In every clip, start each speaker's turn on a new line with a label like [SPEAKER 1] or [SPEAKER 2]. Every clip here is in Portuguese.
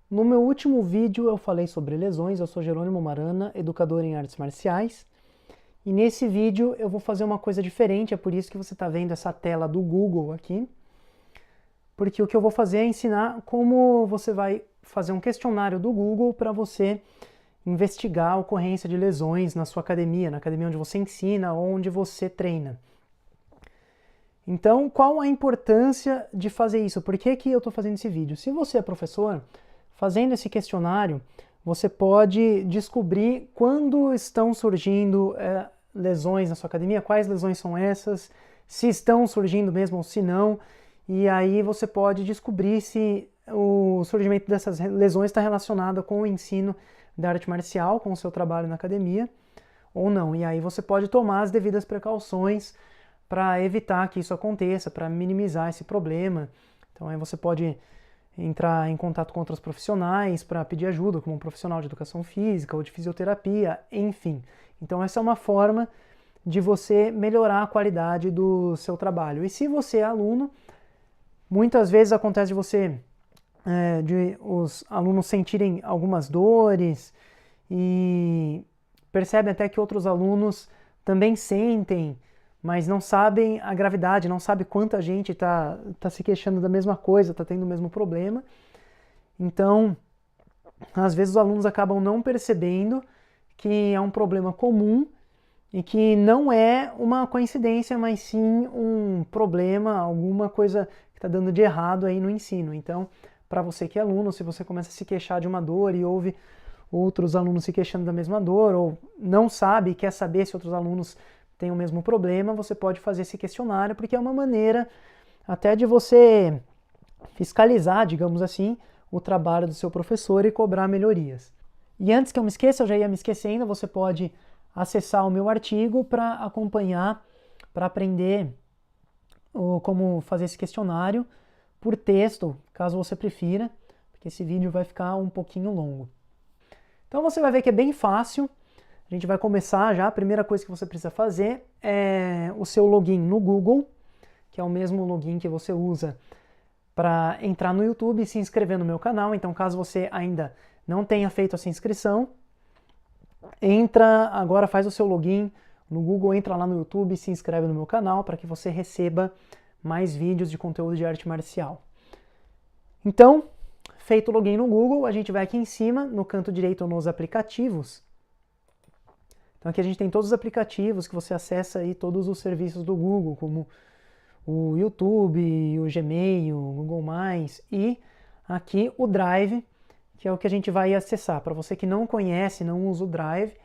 [SPEAKER 1] No meu último vídeo eu falei sobre lesões, eu sou Jerônimo Marana, educador em artes marciais, e nesse vídeo eu vou fazer uma coisa diferente, é por isso que você está vendo essa tela do Google aqui, porque o que eu vou fazer é ensinar como você vai fazer um questionário do Google para você investigar a ocorrência de lesões na sua academia, na academia onde você ensina ou onde você treina. Então, qual a importância de fazer isso? Por que que eu estou fazendo esse vídeo? Se você é professor, fazendo esse questionário, você pode descobrir quando estão surgindo lesões na sua academia, quais lesões são essas, se estão surgindo mesmo ou se não, e aí você pode descobrir se o surgimento dessas lesões está relacionado com o ensino da arte marcial, com o seu trabalho na academia, ou não. E aí você pode tomar as devidas precauções para evitar que isso aconteça, para minimizar esse problema. Então aí você pode entrar em contato com outros profissionais para pedir ajuda, como um profissional de educação física ou de fisioterapia, enfim. Então essa é uma forma de você melhorar a qualidade do seu trabalho. E se você é aluno, muitas vezes acontece de os alunos sentirem algumas dores e percebem até que outros alunos também sentem, mas não sabem a gravidade, não sabem quanta gente está se queixando da mesma coisa, está tendo o mesmo problema. Então, às vezes os alunos acabam não percebendo que é um problema comum e que não é uma coincidência, mas sim um problema, alguma coisa que está dando de errado aí no ensino. Então, para você que é aluno, se você começa a se queixar de uma dor e ouve outros alunos se queixando da mesma dor, ou não sabe e quer saber se outros alunos têm o mesmo problema, você pode fazer esse questionário, porque é uma maneira até de você fiscalizar, digamos assim, o trabalho do seu professor e cobrar melhorias. E antes que eu me esqueça, eu já ia me esquecendo, você pode acessar o meu artigo para acompanhar, para aprender como fazer esse questionário por texto, caso você prefira, porque esse vídeo vai ficar um pouquinho longo. Então você vai ver que é bem fácil. A gente vai começar já. A primeira coisa que você precisa fazer é o seu login no Google, que é o mesmo login que você usa para entrar no YouTube e se inscrever no meu canal. Então, caso você ainda não tenha feito essa inscrição, entra agora, faz o seu login no Google, entra lá no YouTube e se inscreve no meu canal para que você receba mais vídeos de conteúdo de arte marcial. Então, feito o login no Google, a gente vai aqui em cima, no canto direito nos aplicativos. Então aqui a gente tem todos os aplicativos que você acessa aí, todos os serviços do Google, como o YouTube, o Gmail, o Google+, e aqui o Drive, que é o que a gente vai acessar. Para você que não conhece, não usa o Drive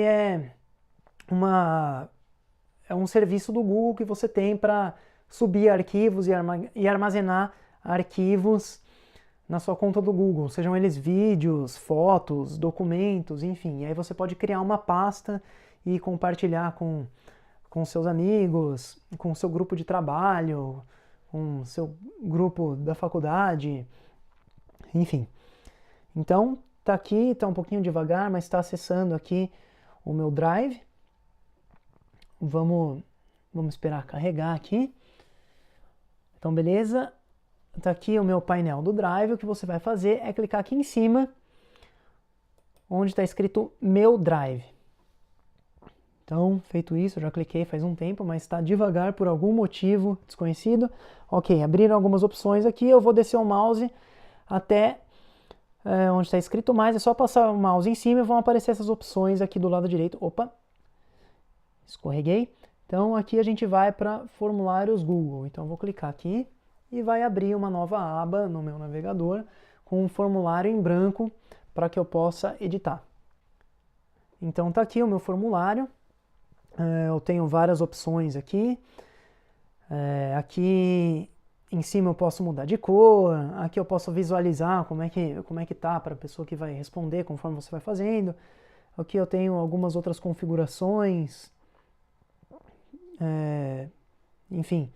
[SPEAKER 1] é um serviço do Google que você tem para subir arquivos e armazenar arquivos na sua conta do Google, sejam eles vídeos, fotos, documentos, enfim. E aí você pode criar uma pasta e compartilhar com seus amigos, com o seu grupo de trabalho, com o seu grupo da faculdade, enfim. Então, tá aqui, tá um pouquinho devagar, mas está acessando aqui o meu Drive. Vamos esperar carregar aqui. Então, beleza. Tá aqui o meu painel do Drive. O que você vai fazer é clicar aqui em cima, onde está escrito Meu Drive. Então, feito isso, eu já cliquei faz um tempo, mas está devagar por algum motivo desconhecido. Ok, abriram algumas opções aqui. Eu vou descer o mouse até onde está escrito mais. É só passar o mouse em cima e vão aparecer essas opções aqui do lado direito. Opa, escorreguei. Então, aqui a gente vai para formulários Google. Então, eu vou clicar aqui e vai abrir uma nova aba no meu navegador com um formulário em branco para que eu possa editar. Então tá aqui o meu formulário, eu tenho várias opções aqui, aqui em cima eu posso mudar de cor, aqui eu posso visualizar como é que tá para a pessoa que vai responder conforme você vai fazendo, aqui eu tenho algumas outras configurações, enfim,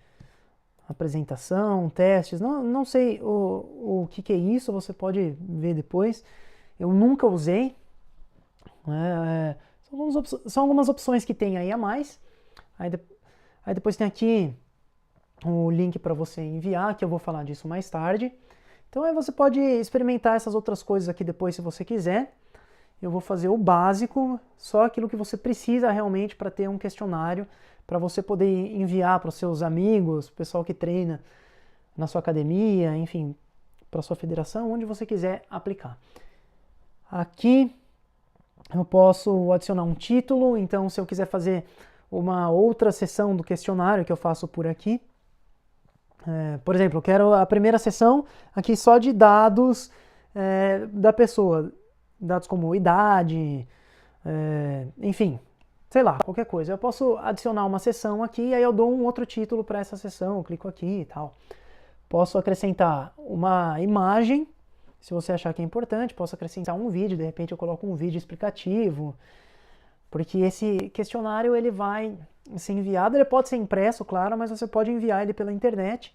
[SPEAKER 1] apresentação, testes, não sei o que é isso, você pode ver depois. Eu nunca usei, são algumas opções que tem aí a mais. Aí depois tem aqui o link para você enviar, que eu vou falar disso mais tarde, Então aí você pode experimentar essas outras coisas aqui depois se você quiser. Eu vou fazer o básico, só aquilo que você precisa realmente para ter um questionário, para você poder enviar para os seus amigos, pessoal que treina na sua academia, enfim, para a sua federação, onde você quiser aplicar. Aqui eu posso adicionar um título, então se eu quiser fazer uma outra sessão do questionário que eu faço por aqui, por exemplo, eu quero a primeira sessão aqui só de dados da pessoa, dados como idade, enfim, sei lá, qualquer coisa. Eu posso adicionar uma sessão aqui e aí eu dou um outro título para essa sessão, eu clico aqui e tal. Posso acrescentar uma imagem, se você achar que é importante, posso acrescentar um vídeo, de repente eu coloco um vídeo explicativo, porque esse questionário ele vai ser enviado, ele pode ser impresso, claro, mas você pode enviar ele pela internet,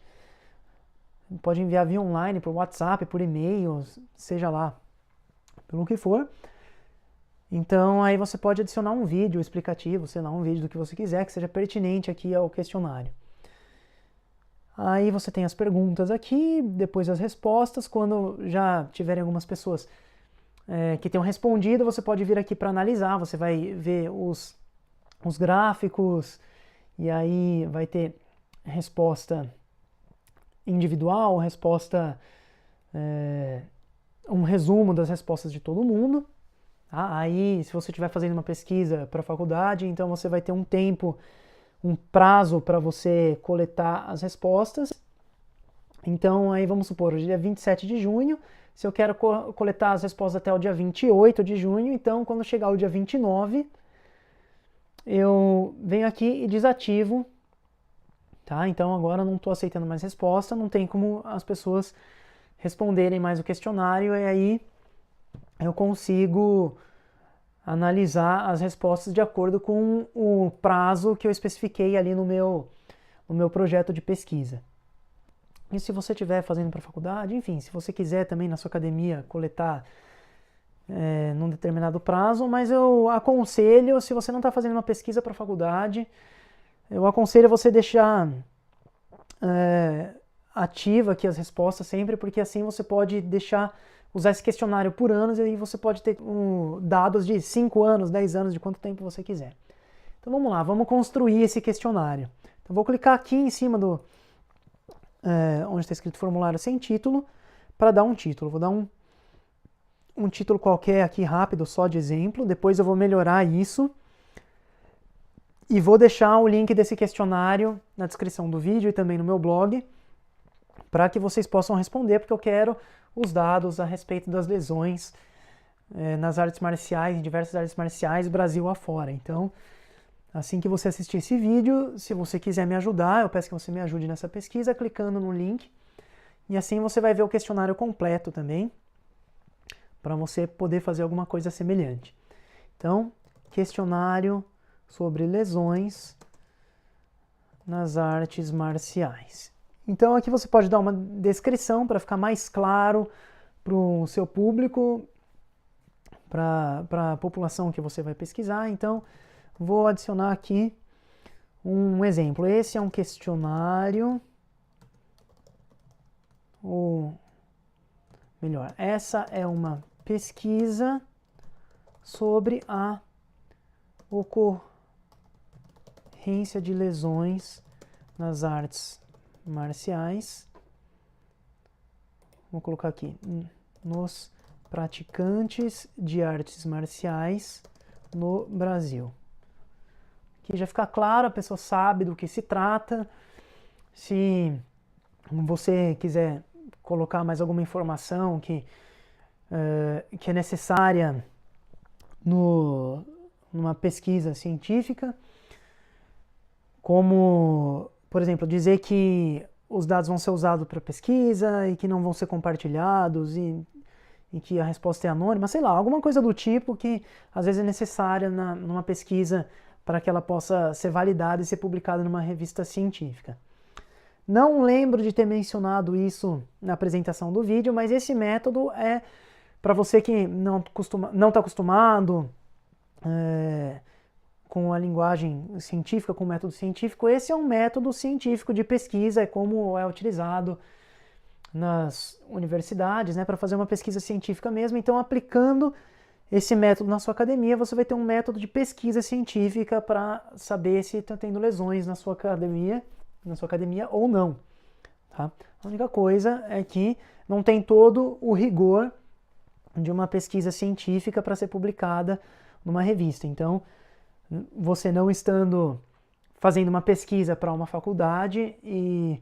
[SPEAKER 1] pode enviar via online, por WhatsApp, por e-mail, seja lá, pelo que for. Então aí você pode adicionar um vídeo explicativo, sei lá, um vídeo do que você quiser, que seja pertinente aqui ao questionário. Aí você tem as perguntas aqui, depois as respostas. Quando já tiverem algumas pessoas que tenham respondido, você pode vir aqui para analisar, você vai ver os gráficos, e aí vai ter resposta individual, resposta, um resumo das respostas de todo mundo. Tá? Aí, se você estiver fazendo uma pesquisa para a faculdade, então você vai ter um tempo, um prazo para você coletar as respostas. Então, aí vamos supor, hoje é dia 27 de junho, se eu quero coletar as respostas até o dia 28 de junho, então quando chegar o dia 29, eu venho aqui e desativo, tá? Então agora eu não estou aceitando mais resposta, não tem como as pessoas responderem mais o questionário, e aí eu consigo analisar as respostas de acordo com o prazo que eu especifiquei ali no meu projeto de pesquisa. E se você estiver fazendo para a faculdade, enfim, se você quiser também na sua academia coletar num determinado prazo, mas eu aconselho, se você não está fazendo uma pesquisa para a faculdade, eu aconselho você deixar ativa aqui as respostas sempre, porque assim você pode usar esse questionário por anos e aí você pode ter dados de 5 anos, 10 anos, de quanto tempo você quiser. Então vamos lá, vamos construir esse questionário. Então vou clicar aqui em cima onde está escrito formulário sem título, para dar um título. Vou dar um título qualquer aqui rápido, só de exemplo, depois eu vou melhorar isso e vou deixar o link desse questionário na descrição do vídeo e também no meu blog, para que vocês possam responder, porque eu quero os dados a respeito das lesões nas artes marciais, em diversas artes marciais, Brasil afora. Então, assim que você assistir esse vídeo, se você quiser me ajudar, eu peço que você me ajude nessa pesquisa, clicando no link, e assim você vai ver o questionário completo também, para você poder fazer alguma coisa semelhante. Então, questionário sobre lesões nas artes marciais. Então aqui você pode dar uma descrição para ficar mais claro para o seu público, para a população que você vai pesquisar. Então vou adicionar aqui um exemplo. Esse é um questionário, ou melhor, essa é uma pesquisa sobre a ocorrência de lesões nas artes marciais. Vou colocar aqui, nos praticantes de artes marciais no Brasil. Aqui já fica claro, a pessoa sabe do que se trata. Se você quiser colocar mais alguma informação que é necessária numa pesquisa científica, como, por exemplo, dizer que os dados vão ser usados para pesquisa e que não vão ser compartilhados e que a resposta é anônima, sei lá, alguma coisa do tipo que às vezes é necessária numa pesquisa para que ela possa ser validada e ser publicada numa revista científica. Não lembro de ter mencionado isso na apresentação do vídeo, mas esse método é para você que não está acostumado com a linguagem científica, com o método científico. Esse é um método científico de pesquisa, é como é utilizado nas universidades, né, para fazer uma pesquisa científica mesmo. Então, aplicando esse método na sua academia, você vai ter um método de pesquisa científica para saber se está tendo lesões na sua academia ou não. Tá? A única coisa é que não tem todo o rigor de uma pesquisa científica para ser publicada numa revista. Então, você não estando fazendo uma pesquisa para uma faculdade e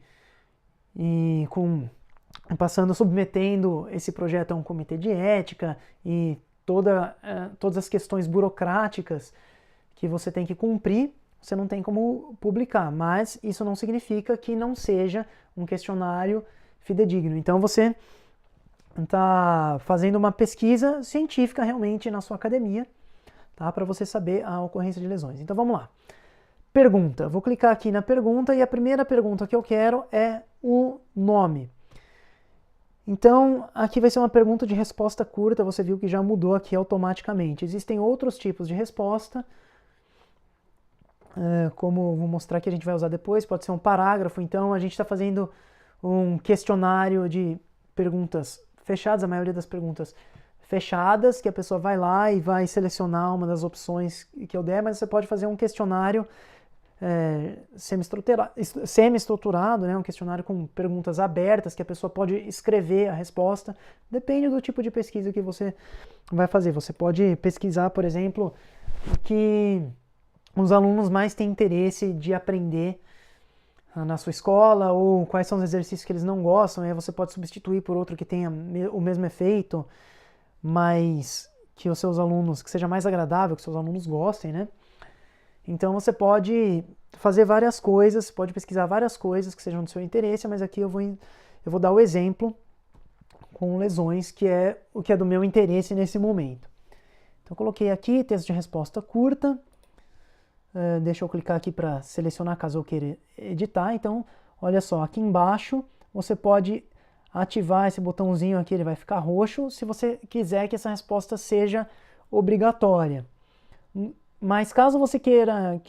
[SPEAKER 1] submetendo esse projeto a um comitê de ética e todas as questões burocráticas que você tem que cumprir, você não tem como publicar, mas isso não significa que não seja um questionário fidedigno. Então você está fazendo uma pesquisa científica realmente na sua academia, tá? Para você saber a ocorrência de lesões. Então vamos lá. Pergunta. Vou clicar aqui na pergunta e a primeira pergunta que eu quero é o nome. Então, aqui vai ser uma pergunta de resposta curta, você viu que já mudou aqui automaticamente. Existem outros tipos de resposta, como vou mostrar que a gente vai usar depois, pode ser um parágrafo. Então, a gente está fazendo um questionário de perguntas fechadas, a maioria das perguntas fechadas, que a pessoa vai lá e vai selecionar uma das opções que eu der, mas você pode fazer um questionário semi-estruturado, né? Um questionário com perguntas abertas, que a pessoa pode escrever a resposta, depende do tipo de pesquisa que você vai fazer. Você pode pesquisar, por exemplo, o que os alunos mais têm interesse de aprender na sua escola, ou quais são os exercícios que eles não gostam, aí você pode substituir por outro que tenha o mesmo efeito, mas que os seus alunos, que seja mais agradável, que os seus alunos gostem, né? Então você pode fazer várias coisas, pode pesquisar várias coisas que sejam do seu interesse, mas aqui eu vou dar o exemplo com lesões, que é o que é do meu interesse nesse momento. Então eu coloquei aqui texto de resposta curta, deixa eu clicar aqui para selecionar caso eu queira editar. Então, olha só, aqui embaixo você pode ativar esse botãozinho aqui, ele vai ficar roxo, se você quiser que essa resposta seja obrigatória. Mas caso você queira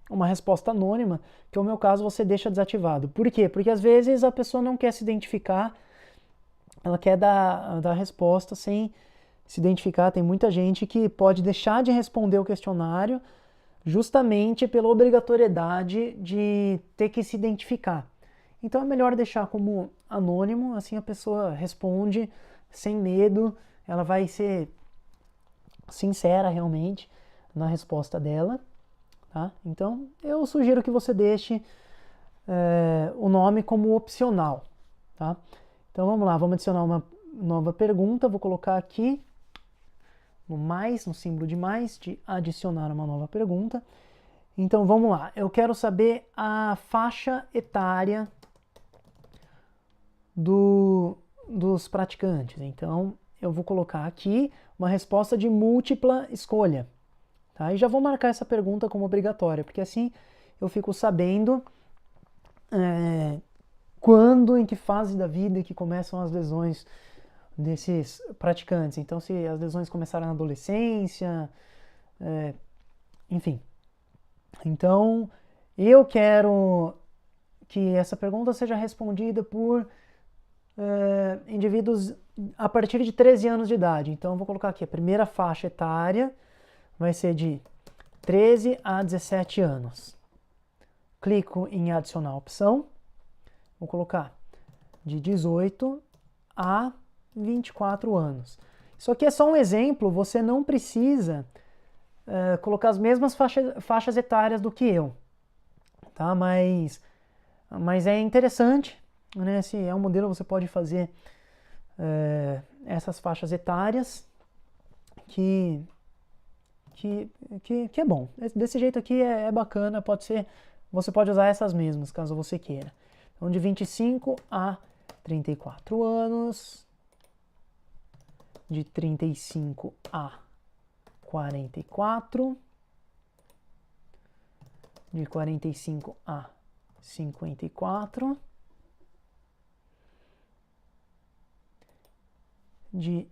[SPEAKER 1] uma resposta anônima, que é o meu caso, você deixa desativado. Por quê? Porque às vezes a pessoa não quer se identificar, ela quer dar a resposta sem se identificar. Tem muita gente que pode deixar de responder o questionário justamente pela obrigatoriedade de ter que se identificar. Então é melhor deixar como anônimo, assim a pessoa responde sem medo, ela vai ser sincera realmente na resposta dela, tá? Então eu sugiro que você deixe o nome como opcional, tá? Então vamos lá, vamos adicionar uma nova pergunta, vou colocar aqui no mais, no símbolo de mais, de adicionar uma nova pergunta. Então vamos lá, eu quero saber a faixa etária dos praticantes. Então eu vou colocar aqui uma resposta de múltipla escolha. Tá? E já vou marcar essa pergunta como obrigatória, porque assim eu fico sabendo quando, em que fase da vida que começam as lesões desses praticantes. Então, se as lesões começaram na adolescência, enfim. Então, eu quero que essa pergunta seja respondida por indivíduos a partir de 13 anos de idade. Então, eu vou colocar aqui, a primeira faixa etária vai ser de 13 a 17 anos. Clico em adicionar a opção. Vou colocar de 18 a 24 anos. Isso aqui é só um exemplo, você não precisa colocar as mesmas faixas etárias do que eu, tá? Mas é interessante, né? Se é um modelo, você pode fazer essas faixas etárias que é bom. Desse jeito aqui é bacana, você pode usar essas mesmas, caso você queira. Então, de 25 a 34 anos, de 35 a 44, de 45 a 54, de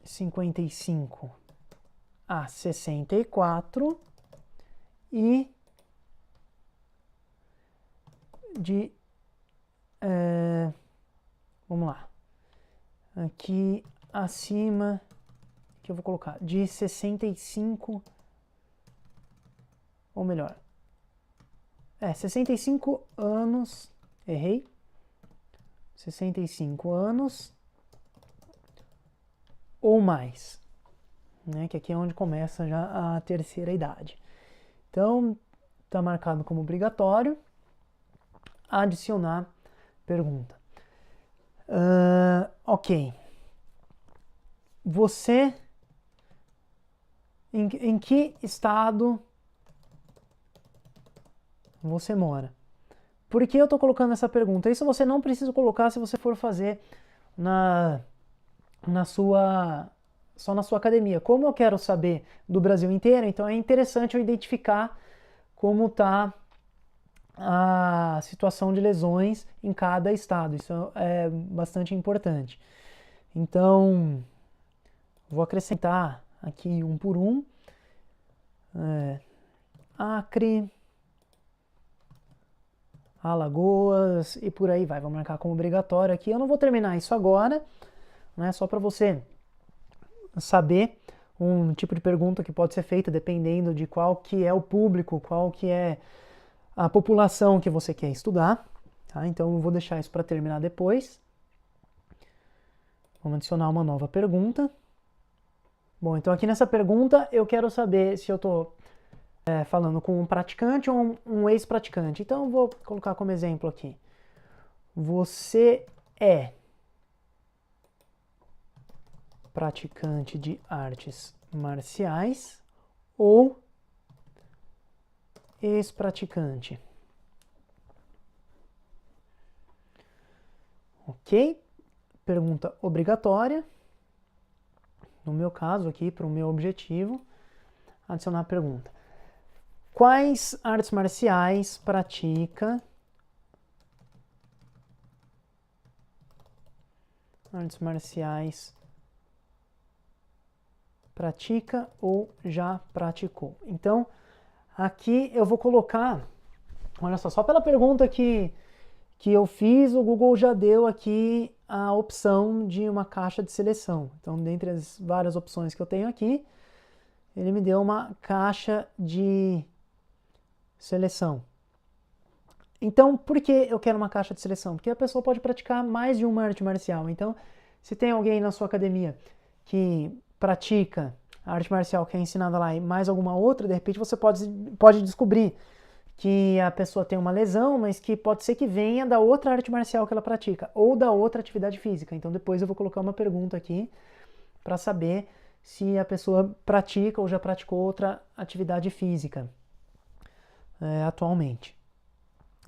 [SPEAKER 1] 55 a 64 e de vamos lá. Aqui acima, que eu vou colocar, de 65, ou melhor, 65 anos, errei, 65 anos ou mais, né, que aqui é onde começa já a terceira idade. Então, está marcado como obrigatório, adicionar pergunta. Ok. Você, em que estado você mora? Por que eu estou colocando essa pergunta? Isso você não precisa colocar se você for fazer só na sua academia. Como eu quero saber do Brasil inteiro, então é interessante eu identificar como está a situação de lesões em cada estado. Isso é bastante importante. Então, vou acrescentar aqui um por um. Acre, Alagoas e por aí vai. Vou marcar como obrigatório aqui. Eu não vou terminar isso agora, né? Só para você saber um tipo de pergunta que pode ser feita dependendo de qual que é o público, qual que é a população que você quer estudar. Tá? Então eu vou deixar isso para terminar depois. Vamos adicionar uma nova pergunta. Bom, então aqui nessa pergunta eu quero saber se eu estou falando com um praticante ou um ex-praticante. Então eu vou colocar como exemplo aqui. Você é praticante de artes marciais ou ex-praticante? Ok? Pergunta obrigatória. No meu caso aqui, para o meu objetivo, adicionar a pergunta. Quais artes marciais pratica? Artes marciais pratica ou já praticou? Então, aqui eu vou colocar, olha só pela pergunta que eu fiz, o Google já deu aqui a opção de uma caixa de seleção. Então, dentre as várias opções que eu tenho aqui, ele me deu uma caixa de seleção. Então, por que eu quero uma caixa de seleção? Porque a pessoa pode praticar mais de uma arte marcial. Então, se tem alguém na sua academia que pratica a arte marcial que é ensinada lá e mais alguma outra, de repente você pode descobrir que a pessoa tem uma lesão, mas que pode ser que venha da outra arte marcial que ela pratica, ou da outra atividade física. Então depois eu vou colocar uma pergunta aqui para saber se a pessoa pratica ou já praticou outra atividade física atualmente.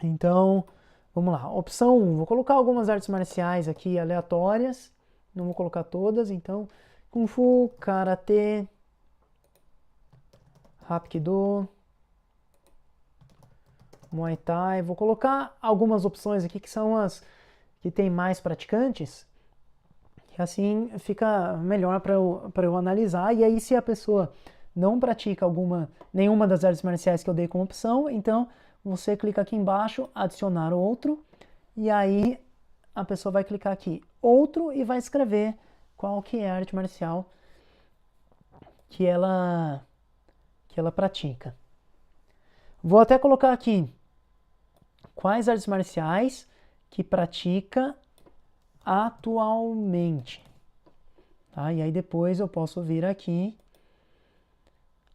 [SPEAKER 1] Então, vamos lá. Opção 1, vou colocar algumas artes marciais aqui aleatórias, não vou colocar todas, então Kung Fu, Karatê, Hapkido, Muay Thai. Vou colocar algumas opções aqui que são as que tem mais praticantes, que assim fica melhor para eu analisar. E aí, se a pessoa não pratica nenhuma das artes marciais que eu dei como opção, então você clica aqui embaixo, adicionar outro, e aí a pessoa vai clicar aqui, outro, e vai escrever qual que é a arte marcial que ela pratica. Vou até colocar aqui quais artes marciais que pratica atualmente. Tá? E aí depois eu posso vir aqui,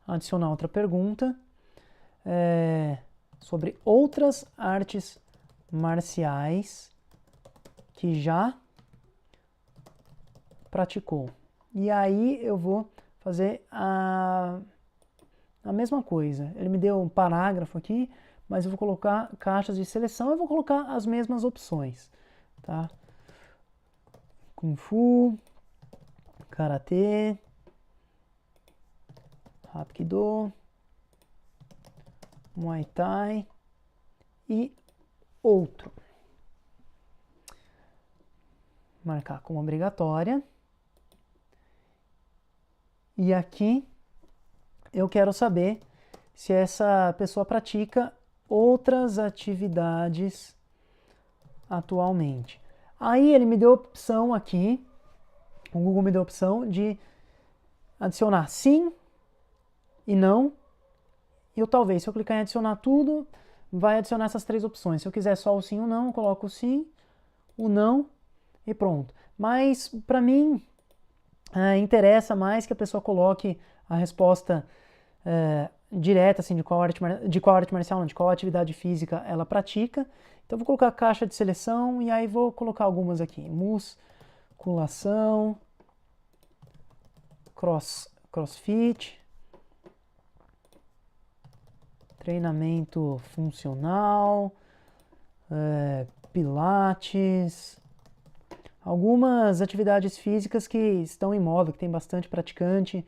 [SPEAKER 1] adicionar outra pergunta sobre outras artes marciais que já praticou. E aí eu vou fazer a mesma coisa. Ele me deu um parágrafo aqui, mas eu vou colocar caixas de seleção e vou colocar as mesmas opções, tá? Kung Fu, Karatê, Hapkido, Muay Thai e outro. Marcar como obrigatória. E aqui eu quero saber se essa pessoa pratica outras atividades atualmente. Aí ele me deu a opção aqui, o Google me deu a opção de adicionar sim e não, e o talvez. Se eu clicar em adicionar tudo, vai adicionar essas três opções. Se eu quiser só o sim ou não, eu coloco o sim, o não e pronto. Mas para mim interessa mais que a pessoa coloque a resposta direta, assim, de qual arte marcial, não, de qual atividade física ela pratica. Então vou colocar a caixa de seleção e aí vou colocar algumas aqui. Musculação, crossfit, treinamento funcional, pilates, algumas atividades físicas que estão em moda, que tem bastante praticante.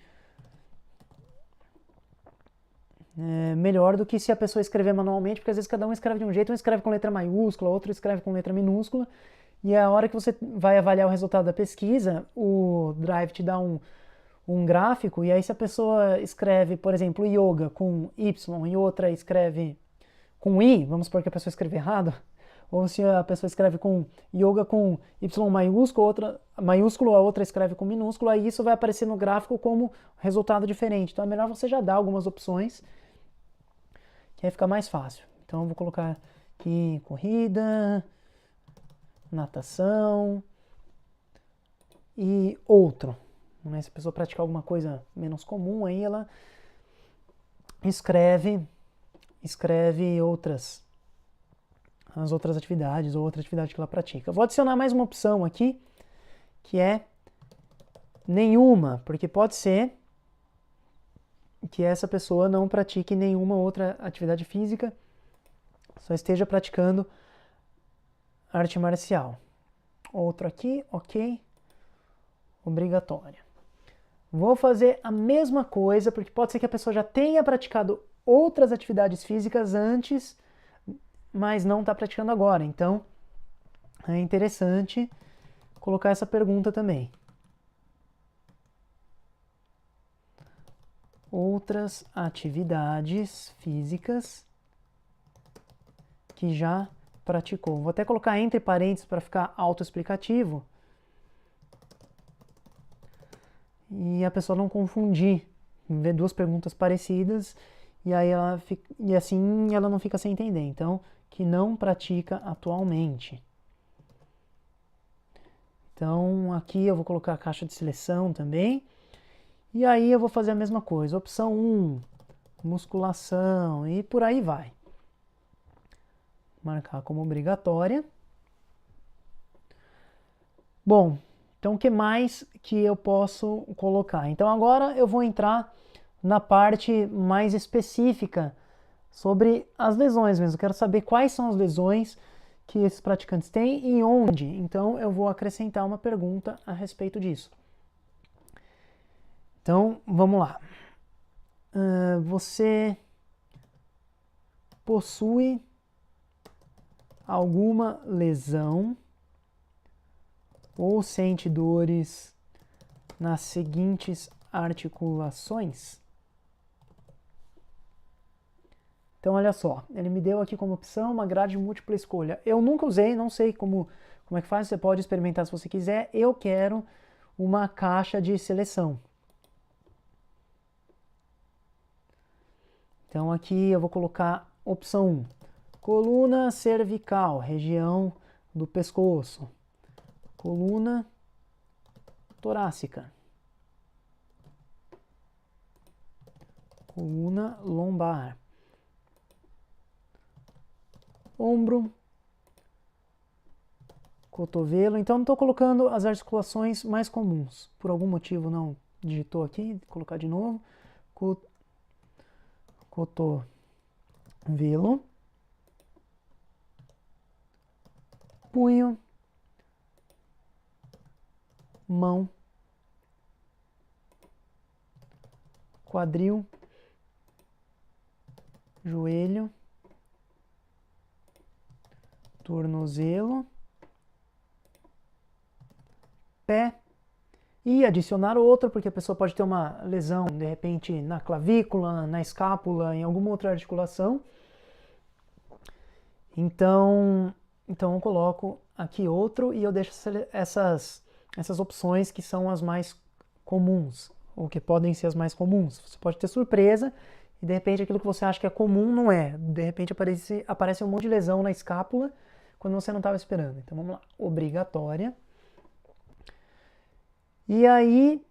[SPEAKER 1] Melhor do que se a pessoa escrever manualmente, porque às vezes cada um escreve de um jeito, um escreve com letra maiúscula, outro escreve com letra minúscula, e a hora que você vai avaliar o resultado da pesquisa, o Drive te dá um gráfico, e aí se a pessoa escreve, por exemplo, yoga com Y e outra escreve com I, vamos supor que a pessoa escreve errado, ou se a pessoa escreve com yoga com Y maiúsculo, a outra escreve com minúsculo, aí isso vai aparecer no gráfico como resultado diferente. Então é melhor você já dar algumas opções, que aí fica mais fácil. Então eu vou colocar aqui corrida, natação e outro. Né? Se a pessoa praticar alguma coisa menos comum, aí ela escreve as outras atividades ou outra atividade que ela pratica. Eu vou adicionar mais uma opção aqui, que é nenhuma, porque pode ser que essa pessoa não pratique nenhuma outra atividade física, só esteja praticando arte marcial. Outro aqui, ok, obrigatória. Vou fazer a mesma coisa, porque pode ser que a pessoa já tenha praticado outras atividades físicas antes, mas não está praticando agora. Então, é interessante colocar essa pergunta também. Outras atividades físicas que já praticou. Vou até colocar entre parênteses para ficar autoexplicativo. E a pessoa não confundir, ver duas perguntas parecidas e aí assim ela não fica sem entender. Então, que não pratica atualmente. Então, aqui eu vou colocar a caixa de seleção também. E aí eu vou fazer a mesma coisa. Opção 1, musculação e por aí vai. Marcar como obrigatória. Bom, então o que mais que eu posso colocar? Então agora eu vou entrar na parte mais específica sobre as lesões mesmo. Eu quero saber quais são as lesões que esses praticantes têm e onde. Então eu vou acrescentar uma pergunta a respeito disso. Então vamos lá. Você possui alguma lesão ou sente dores nas seguintes articulações? Então, olha só, ele me deu aqui como opção uma grade de múltipla escolha. Eu nunca usei, não sei como é que faz, você pode experimentar se você quiser. Eu quero uma caixa de seleção. Então, aqui eu vou colocar opção 1, coluna cervical, região do pescoço. Coluna torácica. Coluna lombar. Ombro. Cotovelo. Então, não estou colocando as articulações mais comuns. Por algum motivo não digitou aqui. Vou colocar de novo. Cotovelo. Punho. Mão, quadril, joelho, tornozelo, pé e adicionar outro, porque a pessoa pode ter uma lesão, de repente, na clavícula, na escápula, em alguma outra articulação. Então, então eu coloco aqui outro e eu deixo essas opções que são as mais comuns, ou que podem ser as mais comuns. Você pode ter surpresa e de repente aquilo que você acha que é comum não é. De repente aparece um monte de lesão na escápula quando você não estava esperando. Então vamos lá, obrigatória. E aí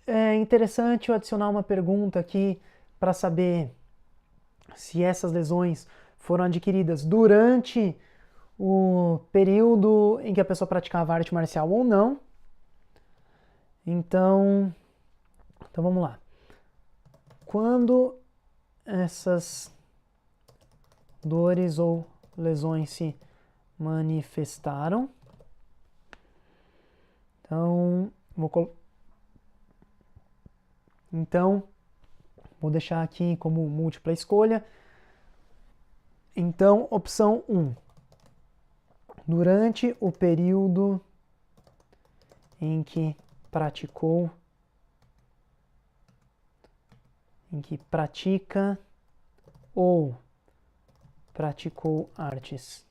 [SPEAKER 1] é interessante eu adicionar uma pergunta aqui para saber se essas lesões foram adquiridas durante o período em que a pessoa praticava arte marcial ou não. Então vamos lá. Quando essas dores ou lesões se manifestaram, então vou deixar aqui como múltipla escolha. Então, opção 1. Durante o período em que pratica ou praticou artes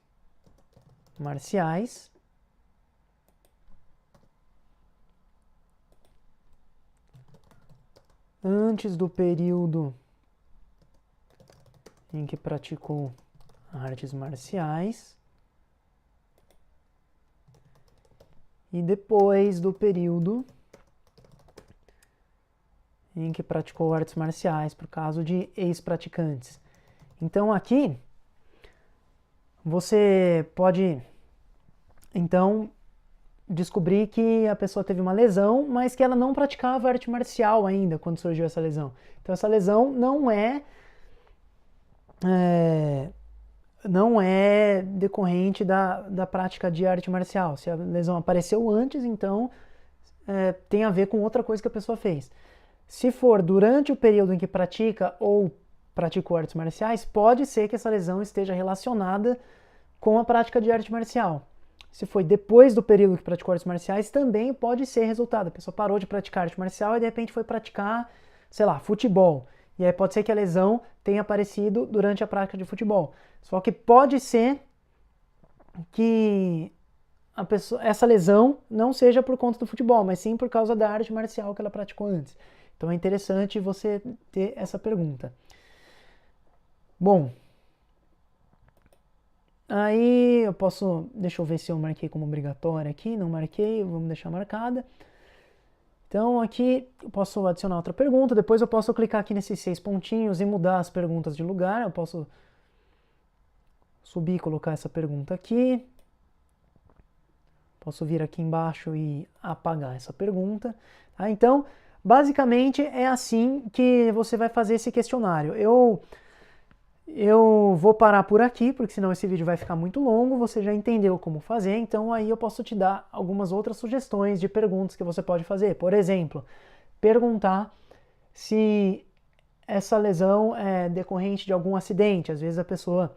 [SPEAKER 1] marciais, antes do período em que praticou artes marciais e depois do período em que praticou artes marciais, por caso de ex-praticantes. Então aqui você pode então descobrir que a pessoa teve uma lesão, mas que ela não praticava arte marcial ainda quando surgiu essa lesão. Então essa lesão não é decorrente da prática de arte marcial. Se a lesão apareceu antes, então tem a ver com outra coisa que a pessoa fez. Se for durante o período em que pratica ou praticou artes marciais, pode ser que essa lesão esteja relacionada com a prática de arte marcial. Se foi depois do período que praticou artes marciais, também pode ser resultado. A pessoa parou de praticar arte marcial e de repente foi praticar, sei lá, futebol. E aí pode ser que a lesão tenha aparecido durante a prática de futebol. Só que pode ser que essa lesão não seja por conta do futebol, mas sim por causa da arte marcial que ela praticou antes. Então é interessante você ter essa pergunta. Bom, aí eu posso, deixa eu ver se eu marquei como obrigatória aqui, não marquei, vamos deixar marcada. Então aqui eu posso adicionar outra pergunta, depois eu posso clicar aqui nesses 6 pontinhos e mudar as perguntas de lugar, eu posso subir e colocar essa pergunta aqui, posso vir aqui embaixo e apagar essa pergunta. Então, basicamente é assim que você vai fazer esse questionário. Eu vou parar por aqui, porque senão esse vídeo vai ficar muito longo, você já entendeu como fazer, então aí eu posso te dar algumas outras sugestões de perguntas que você pode fazer. Por exemplo, perguntar se essa lesão é decorrente de algum acidente. Às vezes a pessoa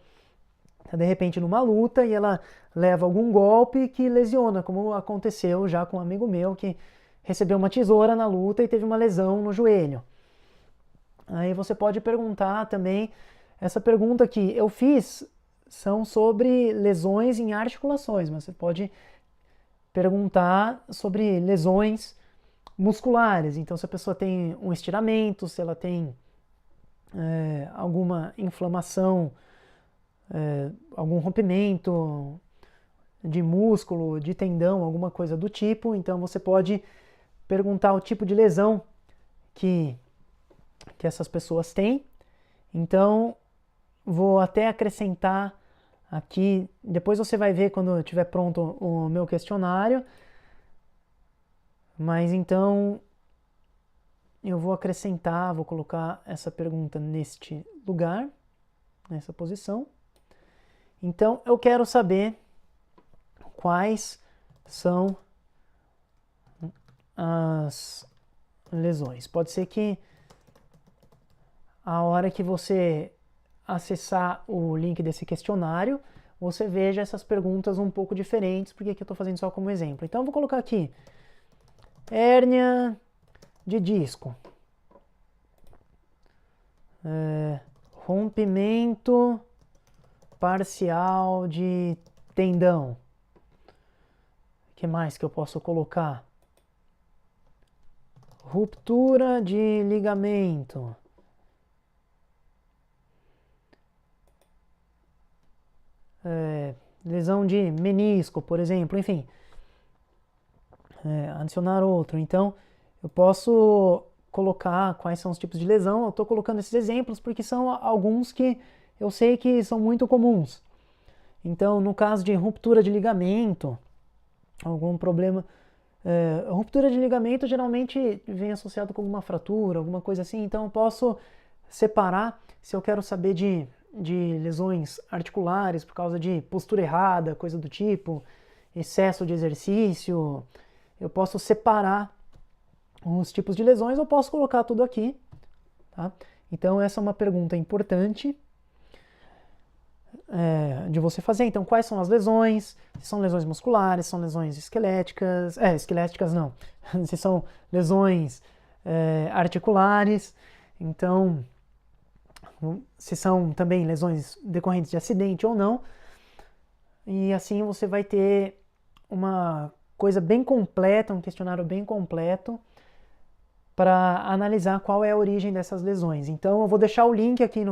[SPEAKER 1] está de repente numa luta e ela leva algum golpe que lesiona, como aconteceu já com um amigo meu que recebeu uma tesoura na luta e teve uma lesão no joelho. Aí você pode perguntar também. Essa pergunta que eu fiz são sobre lesões em articulações, mas você pode perguntar sobre lesões musculares. Então, se a pessoa tem um estiramento, se ela tem alguma inflamação, algum rompimento de músculo, de tendão, alguma coisa do tipo. Então, você pode perguntar o tipo de lesão que essas pessoas têm. Então, vou até acrescentar aqui, depois você vai ver quando estiver pronto o meu questionário, mas então eu vou acrescentar, vou colocar essa pergunta neste lugar, nessa posição. Então eu quero saber quais são as lesões. Pode ser que a hora que você acessar o link desse questionário, você veja essas perguntas um pouco diferentes, porque aqui eu estou fazendo só como exemplo. Então, eu vou colocar aqui, hérnia de disco, rompimento parcial de tendão. O que mais que eu posso colocar? Ruptura de ligamento. Lesão de menisco, por exemplo, enfim. Adicionar outro. Então, eu posso colocar quais são os tipos de lesão. Eu estou colocando esses exemplos porque são alguns que eu sei que são muito comuns. Então, no caso de ruptura de ligamento, algum problema... ruptura de ligamento geralmente vem associado com alguma fratura, alguma coisa assim. Então, eu posso separar se eu quero saber de lesões articulares por causa de postura errada, coisa do tipo, excesso de exercício. Eu posso separar os tipos de lesões, eu posso colocar tudo aqui, tá? Então essa é uma pergunta importante de você fazer. Então, quais são as lesões? Se são lesões musculares, são lesões esqueléticas, esqueléticas não, se são lesões articulares, então se são também lesões decorrentes de acidente ou não, e assim você vai ter uma coisa bem completa, um questionário bem completo para analisar qual é a origem dessas lesões. Então eu vou deixar o link aqui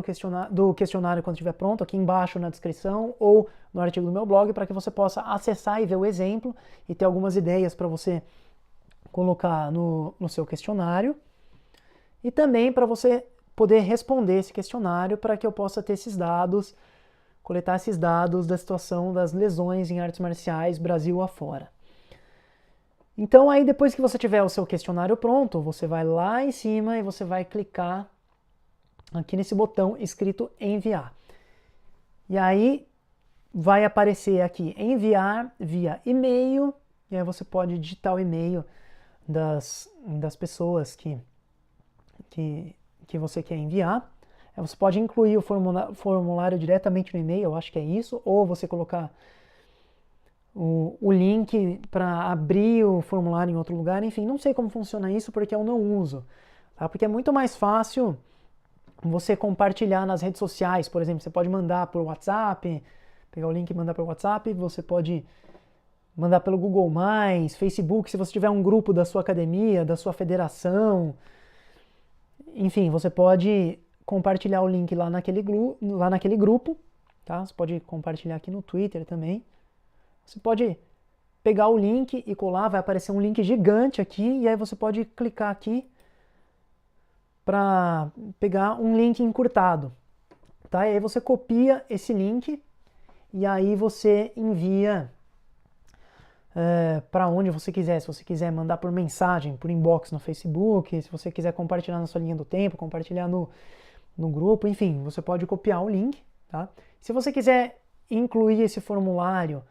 [SPEAKER 1] do questionário quando estiver pronto, aqui embaixo na descrição ou no artigo do meu blog, para que você possa acessar e ver o exemplo e ter algumas ideias para você colocar no seu questionário. E também para você poder responder esse questionário para que eu possa ter esses dados, coletar esses dados da situação das lesões em artes marciais Brasil afora. Então aí depois que você tiver o seu questionário pronto, você vai lá em cima e você vai clicar aqui nesse botão escrito enviar. E aí vai aparecer aqui enviar via e-mail, e aí você pode digitar o e-mail das pessoas que você quer enviar. Você pode incluir o formulário diretamente no e-mail, eu acho que é isso, ou você colocar o link para abrir o formulário em outro lugar, enfim, não sei como funciona isso porque eu não uso, tá? Porque é muito mais fácil você compartilhar nas redes sociais, por exemplo, você pode mandar por WhatsApp, pegar o link e mandar por WhatsApp, você pode mandar pelo Google+, Facebook, se você tiver um grupo da sua academia, da sua federação, enfim, você pode compartilhar o link lá naquele grupo, tá? Você pode compartilhar aqui no Twitter também. Você pode pegar o link e colar, vai aparecer um link gigante aqui, e aí você pode clicar aqui para pegar um link encurtado, tá? E aí você copia esse link e aí você envia para onde você quiser. Se você quiser mandar por mensagem, por inbox no Facebook, se você quiser compartilhar na sua linha do tempo, compartilhar no grupo, enfim, você pode copiar o link, tá? Se você quiser incluir esse formulário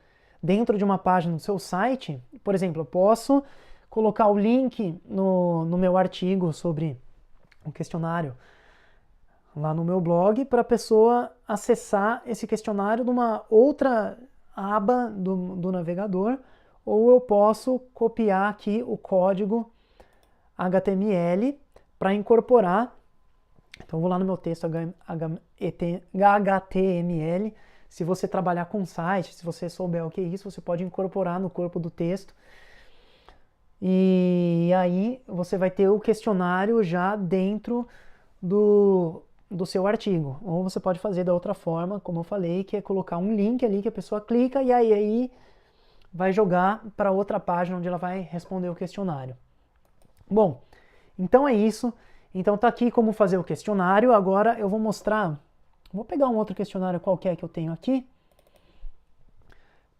[SPEAKER 1] dentro de uma página do seu site, por exemplo, eu posso colocar o link no meu artigo sobre o questionário lá no meu blog para a pessoa acessar esse questionário numa outra aba do navegador, ou eu posso copiar aqui o código HTML para incorporar. Então, eu vou lá no meu texto HTML. Se você trabalhar com site, se você souber o que é isso, você pode incorporar no corpo do texto. E aí você vai ter o questionário já dentro do seu artigo. Ou você pode fazer da outra forma, como eu falei, que é colocar um link ali que a pessoa clica e aí vai jogar para outra página onde ela vai responder o questionário. Bom, então é isso. Então tá aqui como fazer o questionário. Agora eu vou mostrar, vou pegar um outro questionário qualquer que eu tenho aqui,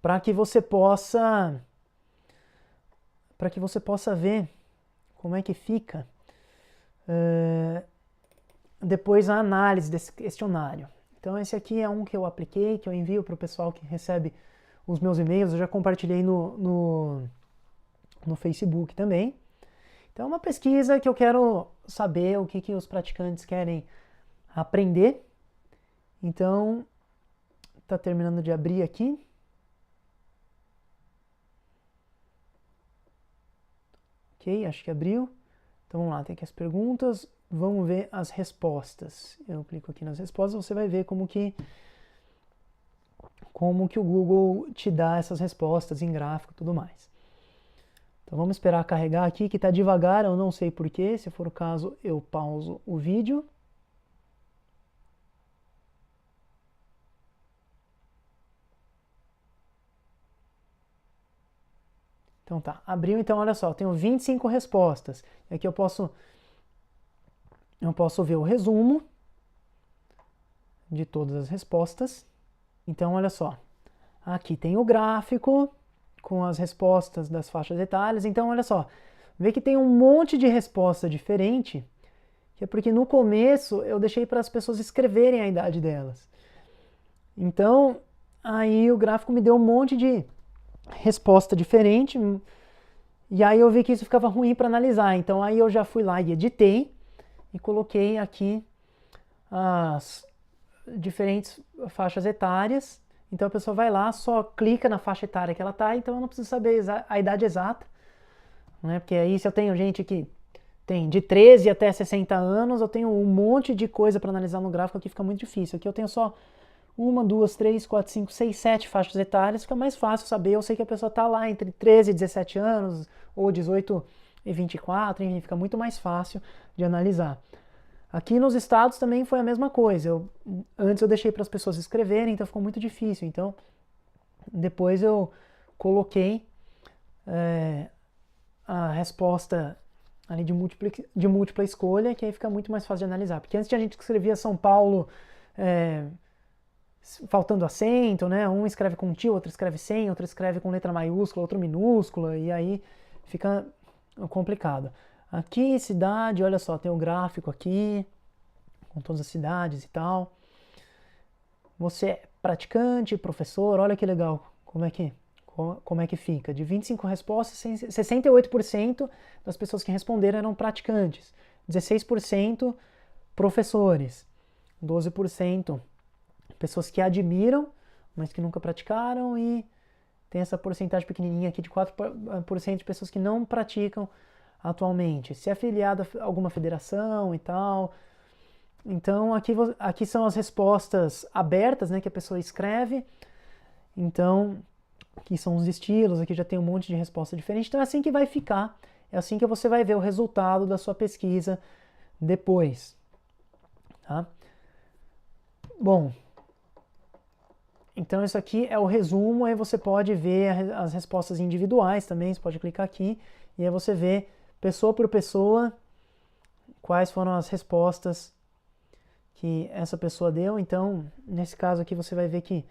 [SPEAKER 1] para que você possa ver como é que fica depois a análise desse questionário. Então esse aqui é um que eu apliquei, que eu envio para o pessoal que recebe os meus e-mails, eu já compartilhei no Facebook também. Então é uma pesquisa que eu quero saber o que os praticantes querem aprender. Então, está terminando de abrir aqui. Ok, acho que abriu. Então vamos lá, tem aqui as perguntas, vamos ver as respostas. Eu clico aqui nas respostas, você vai ver como como que o Google te dá essas respostas em gráfico e tudo mais. Então vamos esperar carregar aqui, que está devagar, eu não sei porquê. Se for o caso, eu pauso o vídeo. Então tá, abriu, então olha só, eu tenho 25 respostas. E aqui eu posso ver o resumo de todas as respostas. Então olha só, aqui tem o gráfico com as respostas das faixas etárias. Então olha só, vê que tem um monte de resposta diferente, que é porque no começo eu deixei para as pessoas escreverem a idade delas. Então aí o gráfico me deu um monte de resposta diferente, e aí eu vi que isso ficava ruim para analisar. Então aí eu já fui lá e editei e coloquei aqui as diferentes faixas etárias. Então a pessoa vai lá, só clica na faixa etária que ela tá, então eu não preciso saber a idade exata, né? Porque aí se eu tenho gente que tem de 13 até 60 anos, eu tenho um monte de coisa para analisar no gráfico, aqui fica muito difícil. Aqui eu tenho só 1, 2, 3, 4, 5, 6, 7 faixas etárias, fica mais fácil saber. Eu sei que a pessoa está lá entre 13 e 17 anos, ou 18 e 24, enfim, fica muito mais fácil de analisar. Aqui nos estados também foi a mesma coisa. Antes eu deixei para as pessoas escreverem, então ficou muito difícil. Então, depois eu coloquei a resposta ali de múltipla escolha, que aí fica muito mais fácil de analisar. Porque antes tinha gente que escrevia São Paulo faltando acento, né? Um escreve com tio, outro escreve sem, outro escreve com letra maiúscula, outro minúscula, e aí fica complicado. Aqui, cidade, olha só, tem o gráfico aqui, com todas as cidades e tal. Você é praticante, professor, olha que legal, como é que fica. De 25 respostas, 68% das pessoas que responderam eram praticantes, 16% professores, 12% pessoas que admiram, mas que nunca praticaram, e tem essa porcentagem pequenininha aqui de 4% de pessoas que não praticam atualmente. Se é afiliado a alguma federação e tal. Então aqui são as respostas abertas, né, que a pessoa escreve. Então aqui são os estilos, aqui já tem um monte de resposta diferente. Então é assim que vai ficar, é assim que você vai ver o resultado da sua pesquisa depois. Tá? Bom, então isso aqui é o resumo, aí você pode ver as respostas individuais também, você pode clicar aqui, e aí você vê pessoa por pessoa quais foram as respostas que essa pessoa deu. Então, nesse caso aqui você vai ver que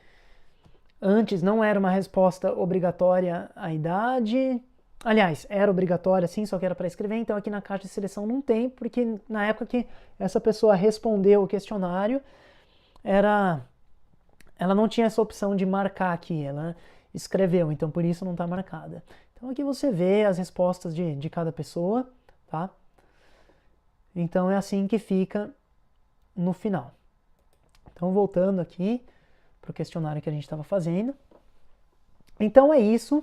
[SPEAKER 1] antes não era uma resposta obrigatória a idade, aliás, era obrigatória sim, só que era para escrever, então aqui na caixa de seleção não tem, porque na época que essa pessoa respondeu o questionário, ela não tinha essa opção de marcar aqui, ela escreveu, então por isso não está marcada. Então aqui você vê as respostas de cada pessoa, tá? Então é assim que fica no final. Então voltando aqui para o questionário que a gente estava fazendo. Então é isso,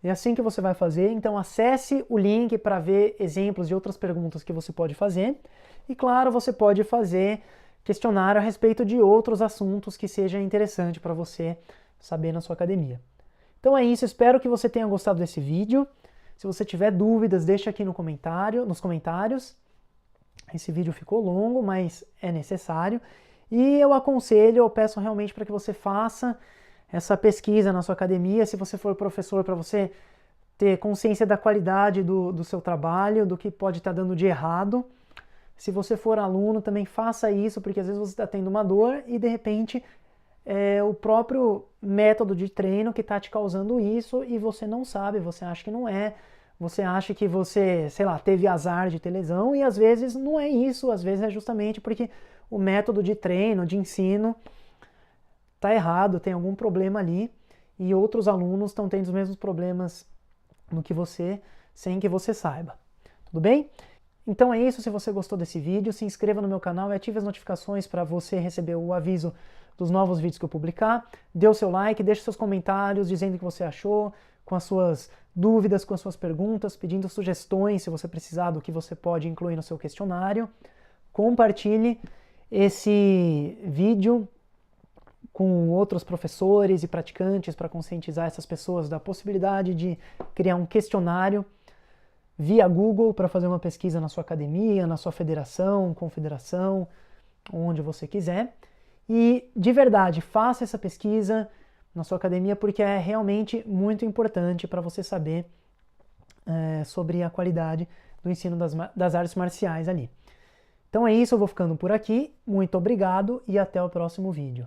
[SPEAKER 1] é assim que você vai fazer. Então acesse o link para ver exemplos de outras perguntas que você pode fazer. E claro, você pode fazer questionário a respeito de outros assuntos que seja interessante para você saber na sua academia. Então é isso, espero que você tenha gostado desse vídeo. Se você tiver dúvidas, deixa aqui nos comentários. Esse vídeo ficou longo, mas é necessário. E eu peço realmente para que você faça essa pesquisa na sua academia, se você for professor, para você ter consciência da qualidade do seu trabalho, do que pode estar dando de errado. Se você for aluno, também faça isso, porque às vezes você está tendo uma dor e de repente é o próprio método de treino que está te causando isso e você não sabe, você acha que não é, você acha que você, sei lá, teve azar de ter lesão e às vezes não é isso, às vezes é justamente porque o método de treino, de ensino está errado, tem algum problema ali e outros alunos estão tendo os mesmos problemas do que você, sem que você saiba. Tudo bem? Então é isso, se você gostou desse vídeo, se inscreva no meu canal e ative as notificações para você receber o aviso dos novos vídeos que eu publicar. Dê o seu like, deixe seus comentários dizendo o que você achou, com as suas dúvidas, com as suas perguntas, pedindo sugestões se você precisar do que você pode incluir no seu questionário. Compartilhe esse vídeo com outros professores e praticantes para conscientizar essas pessoas da possibilidade de criar um questionário via Google para fazer uma pesquisa na sua academia, na sua federação, confederação, onde você quiser. E, de verdade, faça essa pesquisa na sua academia porque é realmente muito importante para você saber sobre a qualidade do ensino das artes marciais ali. Então é isso, eu vou ficando por aqui. Muito obrigado e até o próximo vídeo.